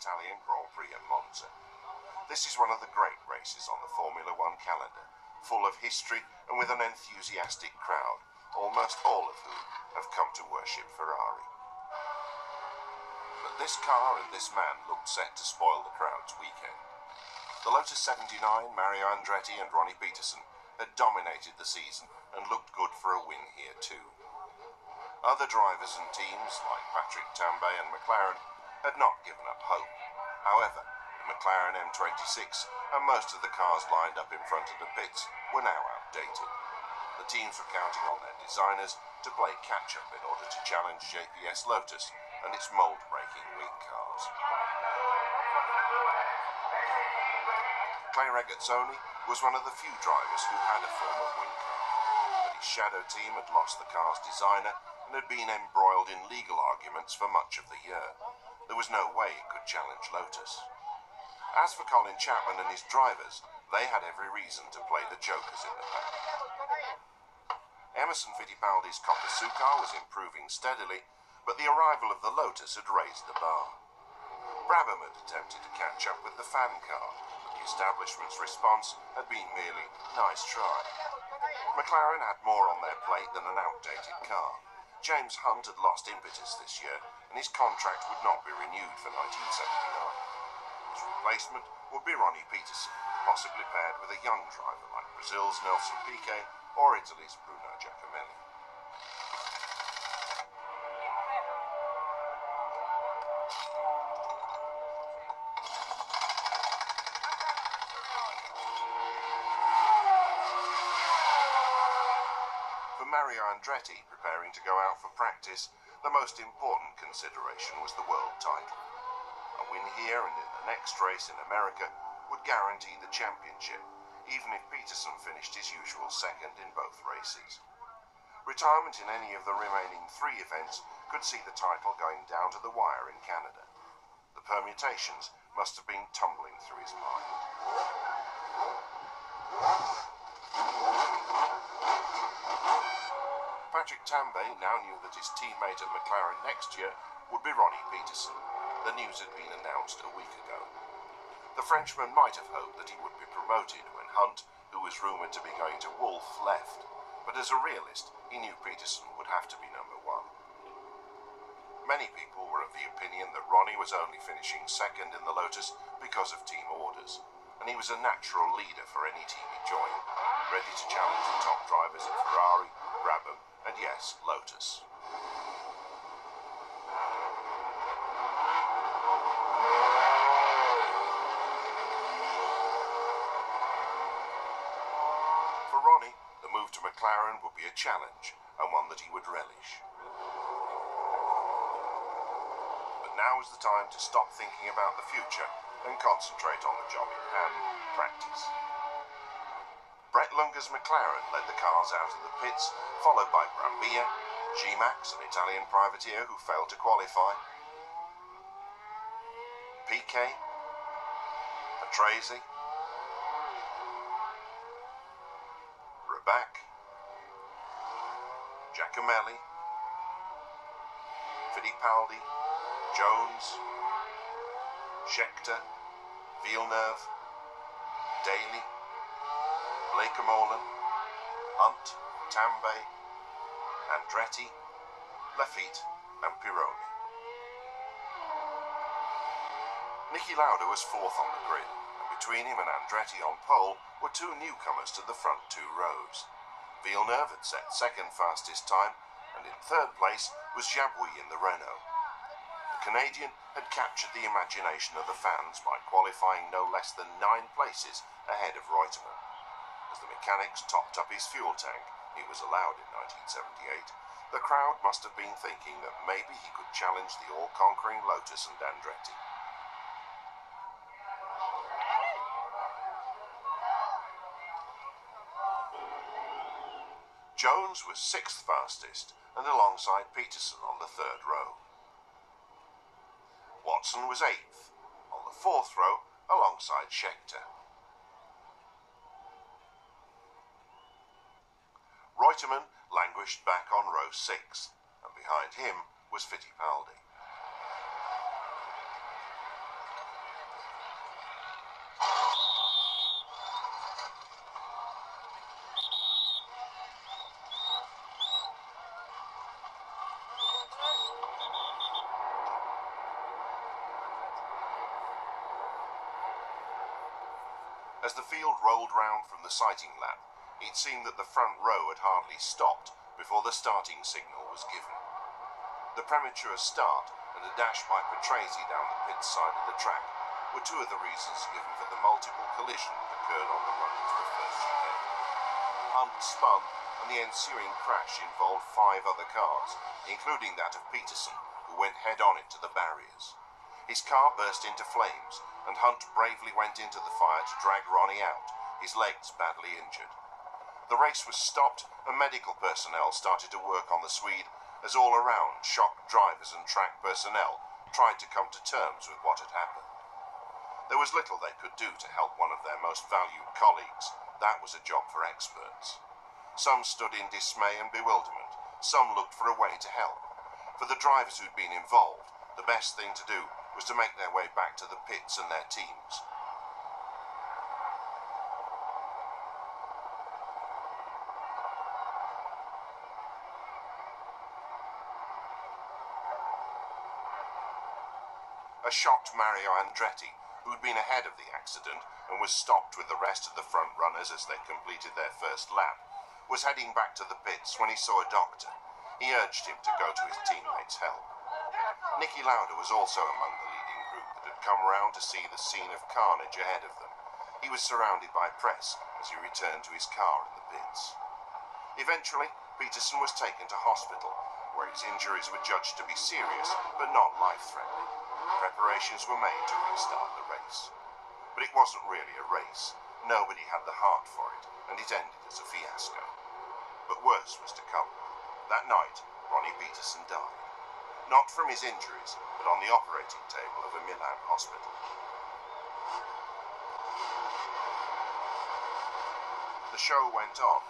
Italian Grand Prix at Monza. This is one of the great races on the Formula One calendar, full of history and with an enthusiastic crowd, almost all of whom have come to worship Ferrari. But this car and this man looked set to spoil the crowd's weekend. The Lotus 79, Mario Andretti and Ronnie Peterson had dominated the season and looked good for a win here too. Other drivers and teams, like Patrick Tambay and McLaren, had not given up hope. However, the McLaren M26 and most of the cars lined up in front of the pits were now outdated. The teams were counting on their designers to play catch-up in order to challenge JPS Lotus and its mould-breaking wing cars. Clay Regazzoni was one of the few drivers who had a former wing car, but his shadow team had lost the car's designer and had been embroiled in legal arguments for much of the year. There was no way it could challenge Lotus. As for Colin Chapman and his drivers, they had every reason to play the jokers in the pack. Emerson Fittipaldi's Copper car was improving steadily, but the arrival of the Lotus had raised the bar. Brabham had attempted to catch up with the fan car, but the establishment's response had been merely, "Nice try." McLaren had more on their plate than an outdated car. James Hunt had lost impetus this year, and his contract would not be renewed for 1979. His replacement would be Ronnie Peterson, possibly paired with a young driver like Brazil's Nelson Piquet or Italy's Bruno Giacomelli. For Mario Andretti, preparing to go out for practice, the most important consideration was the world title. A win here and in the next race in America would guarantee the championship, even if Peterson finished his usual second in both races. Retirement in any of the remaining 3 events could see the title going down to the wire in Canada. The permutations must have been tumbling through his mind. Patrick Tambay now knew that his teammate at McLaren next year would be Ronnie Peterson. The news had been announced a week ago. The Frenchman might have hoped that he would be promoted when Hunt, who was rumoured to be going to Wolff, left, but as a realist, he knew Peterson would have to be number 1. Many people were of the opinion that Ronnie was only finishing second in the Lotus because of team orders, and he was a natural leader for any team he joined, ready to challenge the top drivers at Ferrari, Brabham, and yes, Lotus. For Ronnie, the move to McLaren would be a challenge, and one that he would relish. But now is the time to stop thinking about the future and concentrate on the job in hand, practice. Brett Lunger's McLaren led the cars out of the pits, followed by Brambilla, G-Max, an Italian privateer who failed to qualify, Piquet, Patrese, Rabac, Giacomelli, Fittipaldi, Jones, Scheckter, Villeneuve, Daly, Blake-Molan, Hunt, Tambay, Andretti, Laffite and Pironi. Niki Lauda was 4th on the grid, and between him and Andretti on pole were 2 newcomers to the front 2 rows. Villeneuve had set 2nd fastest time, and in 3rd place was Jabouille in the Renault. The Canadian had captured the imagination of the fans by qualifying no less than 9 places ahead of Reutemann. As the mechanics topped up his fuel tank, he was allowed in 1978, the crowd must have been thinking that maybe he could challenge the all-conquering Lotus and Andretti. Jones was 6th fastest and alongside Peterson on the 3rd row. Watson was 8th, on the 4th row alongside Scheckter. Reutemann languished back on row 6, and behind him was Fittipaldi. As the field rolled round from the sighting lap, it seemed that the front row had hardly stopped before the starting signal was given. The premature start and a dash by Patrese down the pit side of the track were two of the reasons given for the multiple collision that occurred on the run into the first chicane. Hunt spun, and the ensuing crash involved 5 other cars, including that of Peterson, who went head-on into the barriers. His car burst into flames, and Hunt bravely went into the fire to drag Ronnie out, his legs badly injured. The race was stopped, and medical personnel started to work on the Swede as all around shocked drivers and track personnel tried to come to terms with what had happened. There was little they could do to help one of their most valued colleagues. That was a job for experts. Some stood in dismay and bewilderment. Some looked for a way to help. For the drivers who'd been involved, the best thing to do was to make their way back to the pits and their teams. A shocked Mario Andretti, who'd been ahead of the accident and was stopped with the rest of the front runners as they completed their first lap, was heading back to the pits when he saw a doctor. He urged him to go to his teammates' help. Niki Lauda was also among the leading group that had come round to see the scene of carnage ahead of them. He was surrounded by press as he returned to his car in the pits. Eventually, Peterson was taken to hospital, where his injuries were judged to be serious but not life-threatening. Preparations were made to restart the race. But it wasn't really a race. Nobody had the heart for it, and it ended as a fiasco. But worse was to come. That night, Ronnie Peterson died. Not from his injuries, but on the operating table of a Milan hospital. The show went on,